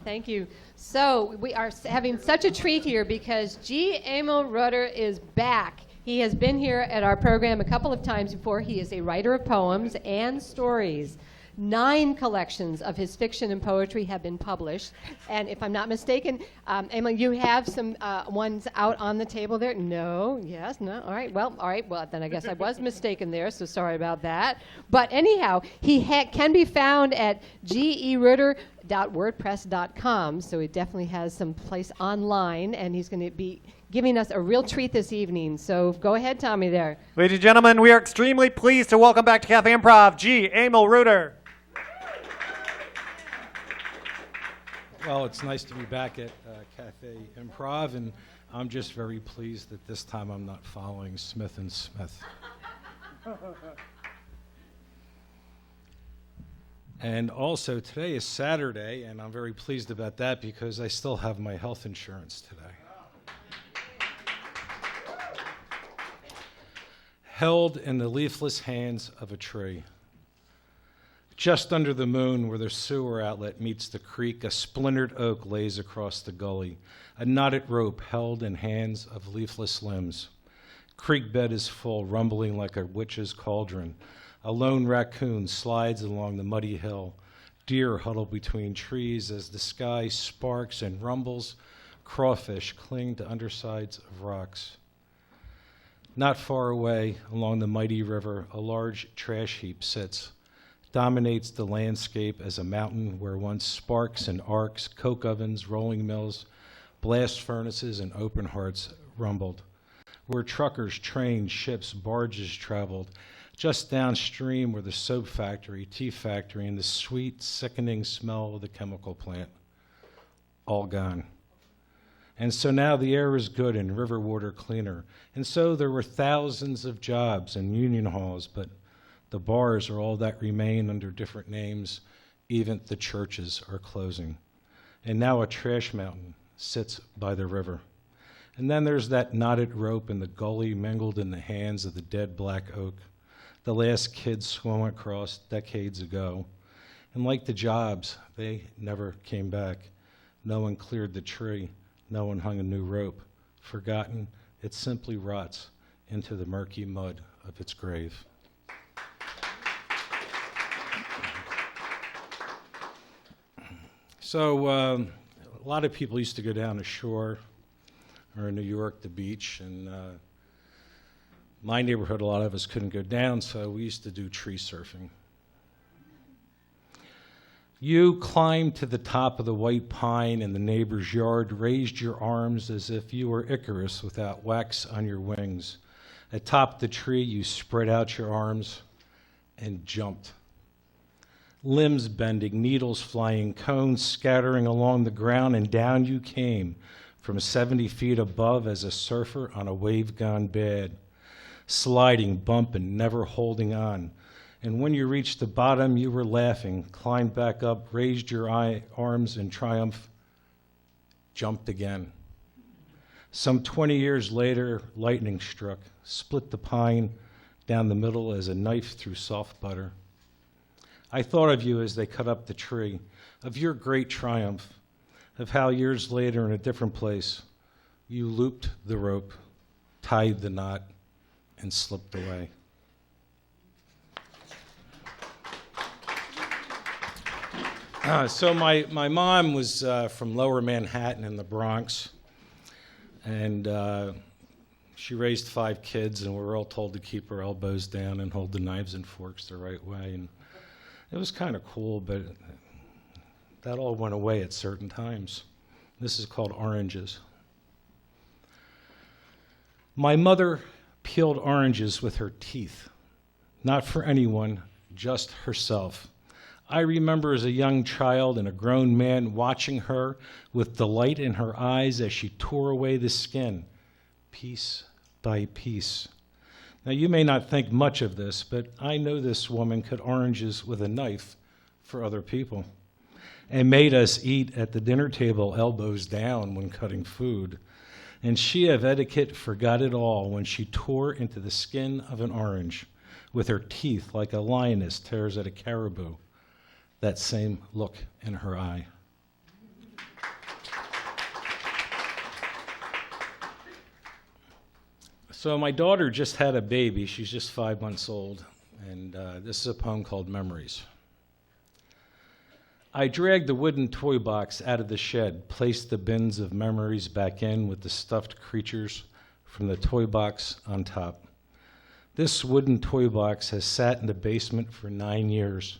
Thank you. So we are having such a treat here because Emil Reutter is back. He has been here at our program a couple of times before. He is a writer of poems and stories. 9 collections of his fiction and poetry have been published. And if I'm not mistaken, Emil, you have some ones out on the table there? No, yes, no, all right, well, then I guess I was mistaken there, so sorry about that. But anyhow, he can be found at gereutter.wordpress.com, so he definitely has some place online, and he's going to be giving us a real treat this evening. So go ahead, Tommy, there. Ladies and gentlemen, we are extremely pleased to welcome back to Cafe Improv, Emil Reutter. Well, it's nice to be back at Cafe Improv, and I'm just very pleased that this time I'm not following Smith & Smith. And also, today is Saturday, and I'm very pleased about that because I still have my health insurance today. Held in the leafless hands of a tree. Just under the moon where the sewer outlet meets the creek, a splintered oak lays across the gully, a knotted rope held in hands of leafless limbs. Creek bed is full, rumbling like a witch's cauldron. A lone raccoon slides along the muddy hill. Deer huddle between trees as the sky sparks and rumbles. Crawfish cling to undersides of rocks. Not far away, along the mighty river, a large trash heap sits, dominates the landscape as a mountain where once sparks and arcs, coke ovens, rolling mills, blast furnaces, and open hearts rumbled, where truckers, trains, ships, barges traveled, just downstream were the soap factory, tea factory, and the sweet, sickening smell of the chemical plant. All gone. And so now the air is good and river water cleaner. And so there were thousands of jobs and union halls, but the bars are all that remain under different names. Even the churches are closing. And now a trash mountain sits by the river. And then there's that knotted rope in the gully mangled in the hands of the dead black oak. The last kid swam across decades ago. And like the jobs, they never came back. No one cleared the tree. No one hung a new rope. Forgotten, it simply rots into the murky mud of its grave. So a lot of people used to go down the shore or in New York, the beach, and my neighborhood, a lot of us couldn't go down, so we used to do tree surfing. You climbed to the top of the white pine in the neighbor's yard, raised your arms as if you were Icarus without wax on your wings. Atop the tree, you spread out your arms and jumped. Limbs bending, needles flying, cones scattering along the ground, and down you came from 70 feet above as a surfer on a wave gone bad, sliding, bumping, never holding on. And when you reached the bottom, you were laughing, climbed back up, raised your arms in triumph, jumped again. Some 20 years later, lightning struck, split the pine down the middle as a knife through soft butter. I thought of you as they cut up the tree, of your great triumph, of how years later in a different place, you looped the rope, tied the knot, and slipped away. So my mom was from Lower Manhattan in the Bronx, and she raised 5 kids, and we were all told to keep our elbows down and hold the knives and forks the right way. And it was kind of cool, but that all went away at certain times. This is called oranges. My mother peeled oranges with her teeth, not for anyone, just herself. I remember as a young child and a grown man watching her with delight in her eyes as she tore away the skin, piece by piece. Now, you may not think much of this, but I know this woman cut oranges with a knife for other people and made us eat at the dinner table elbows down when cutting food. And she of etiquette forgot it all when she tore into the skin of an orange with her teeth like a lioness tears at a caribou, that same look in her eye. So my daughter just had a baby. She's just 5 months old. And this is a poem called Memories. I dragged the wooden toy box out of the shed, placed the bins of memories back in with the stuffed creatures from the toy box on top. This wooden toy box has sat in the basement for 9 years,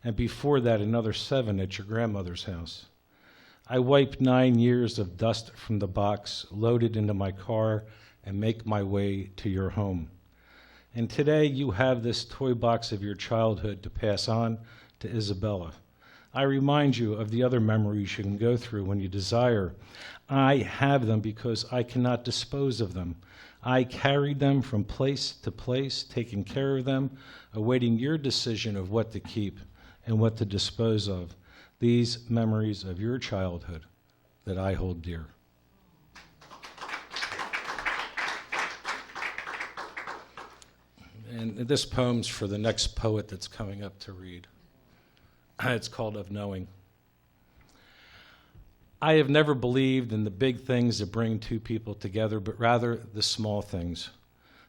and before that another 7 at your grandmother's house. I wiped 9 years of dust from the box, load it into my car, and make my way to your home. And today you have this toy box of your childhood to pass on to Isabella. I remind you of the other memories you can go through when you desire. I have them because I cannot dispose of them. I carried them from place to place, taking care of them, awaiting your decision of what to keep and what to dispose of. These memories of your childhood that I hold dear. And this poem's for the next poet that's coming up to read. It's called Of Knowing. I have never believed in the big things that bring two people together, but rather the small things.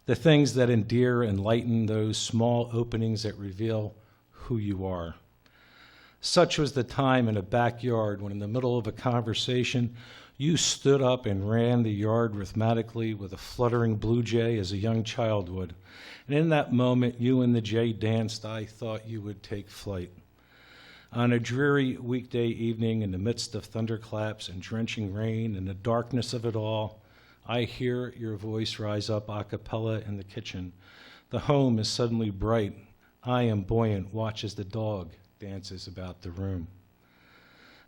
The things that endear and lighten those small openings that reveal who you are. Such was the time in a backyard when in the middle of a conversation, you stood up and ran the yard rhythmically with a fluttering blue jay as a young child would. And in that moment, you and the jay danced. I thought you would take flight. On a dreary weekday evening in the midst of thunderclaps and drenching rain and the darkness of it all, I hear your voice rise up a cappella in the kitchen. The home is suddenly bright. I am buoyant, watch as the dog dances about the room.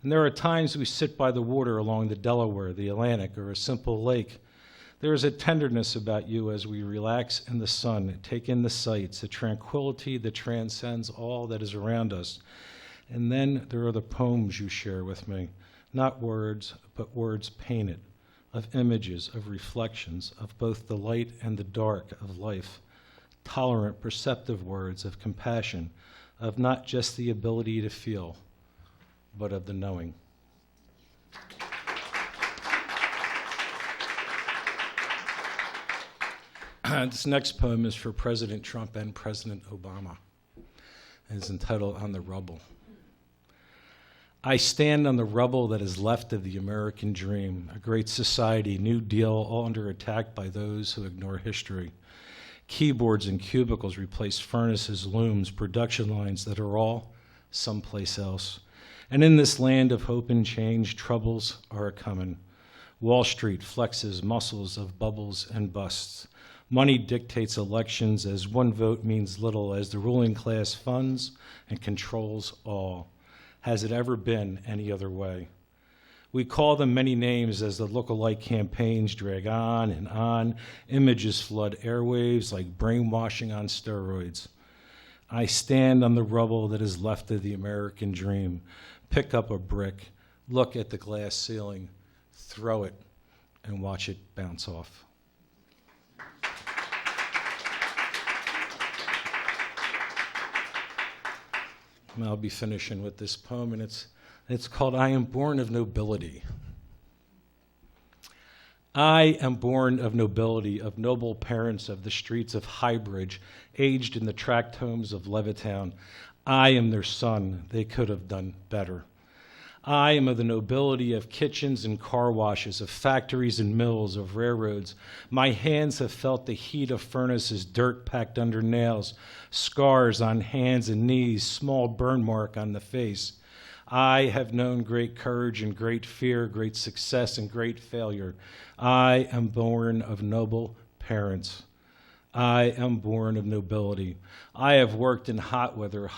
And there are times we sit by the water along the Delaware, the Atlantic, or a simple lake. There is a tenderness about you as we relax in the sun, take in the sights, a tranquility that transcends all that is around us. And then there are the poems you share with me, not words, but words painted, of images, of reflections, of both the light and the dark of life, tolerant, perceptive words of compassion, of not just the ability to feel, but of the knowing. This next poem is for President Trump and President Obama, and is entitled On the Rubble. I stand on the rubble that is left of the American dream, a great society, New Deal, all under attack by those who ignore history. Keyboards and cubicles replace furnaces, looms, production lines that are all someplace else. And in this land of hope and change, troubles are a-comin'. Wall Street flexes muscles of bubbles and busts. Money dictates elections as one vote means little, as the ruling class funds and controls all. Has it ever been any other way? We call them many names as the look-alike campaigns drag on and on. Images flood airwaves like brainwashing on steroids. I stand on the rubble that is left of the American dream. Pick up a brick, look at the glass ceiling, throw it, and watch it bounce off. And I'll be finishing with this poem, and it's called I Am Born of Nobility. I am born of nobility, of noble parents of the streets of Highbridge, aged in the tract homes of Levittown. I am their son. They could have done better. I am of the nobility of kitchens and car washes, of factories and mills, of railroads. My hands have felt the heat of furnaces, dirt packed under nails, scars on hands and knees, small burn mark on the face. I have known great courage and great fear, great success and great failure. I am born of noble parents. I am born of nobility. I have worked in hot water,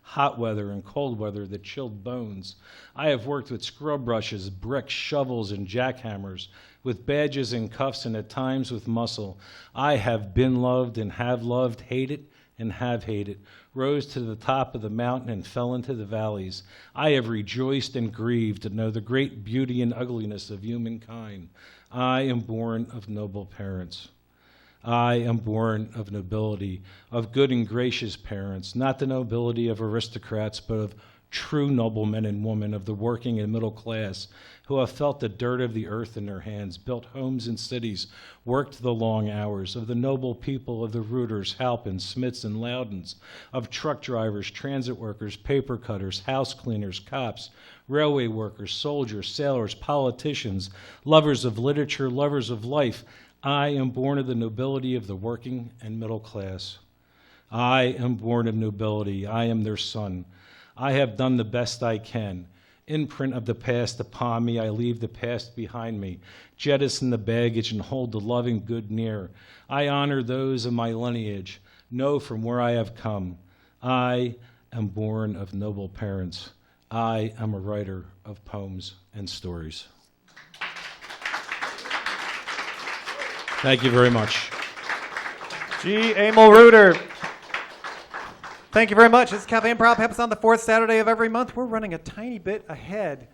hot weather and cold weather that chilled bones. I have worked with scrub brushes, bricks, shovels, and jackhammers, with badges and cuffs and at times with muscle. I have been loved and have loved, hated and have hated, rose to the top of the mountain and fell into the valleys. I have rejoiced and grieved to know the great beauty and ugliness of humankind. I am born of noble parents. I am born of nobility, of good and gracious parents, not the nobility of aristocrats, but of true noblemen and women of the working and middle class who have felt the dirt of the earth in their hands, built homes and cities, worked the long hours, of the noble people of the Reuters, Halpins, Smiths, and Loudons, of truck drivers, transit workers, paper cutters, house cleaners, cops, railway workers, soldiers, sailors, politicians, lovers of literature, lovers of life. I am born of the nobility of the working and middle class. I am born of nobility. I am their son. I have done the best I can. Imprint of the past upon me, I leave the past behind me. Jettison the baggage and hold the loving good near. I honor those of my lineage, know from where I have come. I am born of noble parents. I am a writer of poems and stories. Thank you very much. G. Emil Reutter. Thank you very much. This is Cafe Improv. Happens on the fourth Saturday of every month. We're running a tiny bit ahead.